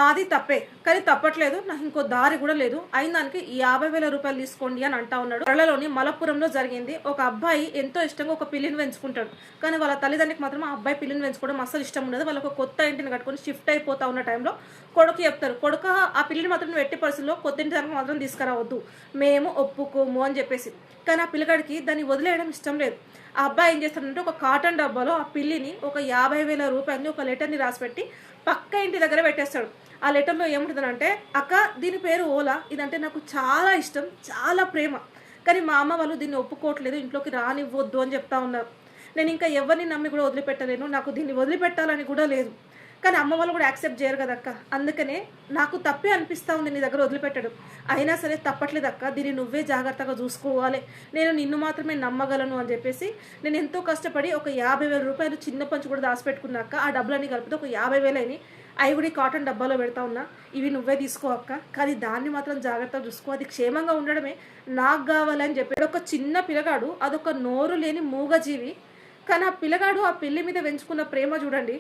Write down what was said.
నాది తప్పే, కానీ తప్పట్లేదు, నాకు ఇంకో దారి కూడా లేదు, అయిన దానికి 50,000 రూపాయలు తీసుకోండి అని అంటా ఉన్నాడు. త్వరలోని మలప్పురంలో జరిగింది. ఒక అబ్బాయి ఎంతో ఇష్టంగా ఒక పిల్లిని పెంచుకుంటాడు. కానీ వాళ్ళ తల్లిదండ్రులకు మాత్రం ఆ అబ్బాయి పిల్లిని పెంచుకోవడం అస్సలు ఇష్టం ఉండదు. వాళ్ళు ఒక కొత్త ఇంటిని కట్టుకొని షిఫ్ట్ అయిపోతా ఉన్న టైంలో కొడుకు చెప్తారు, కొడుక ఆ పిల్లిని మాత్రం నువ్వు ఎట్టి పరిస్థితుల్లో కొత్త ఇంటి దానికి మాత్రం తీసుకురావద్దు, మేము ఒప్పుకోము అని చెప్పేసి. కానీ ఆ పిల్లగాడికి దాన్ని వదిలేయడం ఇష్టం లేదు. ఆ అబ్బాయి ఏం చేస్తాడంటే ఒక కాటన్ డబ్బాలో ఆ పిల్లిని ఒక 50,000 రూపాయలని ఒక లెటర్ని రాసిపెట్టి పక్క ఇంటి దగ్గర పెట్టేస్తాడు. ఆ లెటర్లో ఏముంటుందంటే, అక్క దీని పేరు ఓలా, ఇదంటే నాకు చాలా ఇష్టం, చాలా ప్రేమ, కానీ మా అమ్మ వాళ్ళు దీన్ని ఒప్పుకోవట్లేదు, ఇంట్లోకి రానివ్వద్దు అని చెప్తా ఉన్నారు. నేను ఇంకా ఎవరిని నమ్మి కూడా వదిలిపెట్టలేను, నాకు దీన్ని వదిలిపెట్టాలని కూడా లేదు, కానీ అమ్మ వాళ్ళు కూడా యాక్సెప్ట్ చేయరు కదక్క, అందుకనే నాకు తప్పే అనిపిస్తూ ఉంది నీ దగ్గర వదిలిపెట్టడం, అయినా సరే తప్పట్లేదు అక్క, దీన్ని నువ్వే జాగ్రత్తగా చూసుకోవాలి, నేను నిన్ను మాత్రమే నమ్మగలను అని చెప్పేసి నేను ఎంతో కష్టపడి ఒక 50,000 రూపాయలు చిన్న పంచు కూడా దాచిపెట్టుకున్నాక ఆ డబ్బులన్నీ కలిపితే ఒక 50,000 అయినాయి. అవి కూడా కాటన్ డబ్బాలో పెడతా ఉన్నా, ఇవి నువ్వే తీసుకో అక్క, కానీ దాన్ని మాత్రం జాగ్రత్తగా చూసుకో, అది క్షేమంగా ఉండడమే నాకు కావాలని చెప్పి. ఒక చిన్న పిల్లగాడు, అదొక నోరు లేని మూగజీవి, కానీ ఆ పిల్లగాడు ఆ పిల్లి మీద పెంచుకున్న ప్రేమ చూడండి,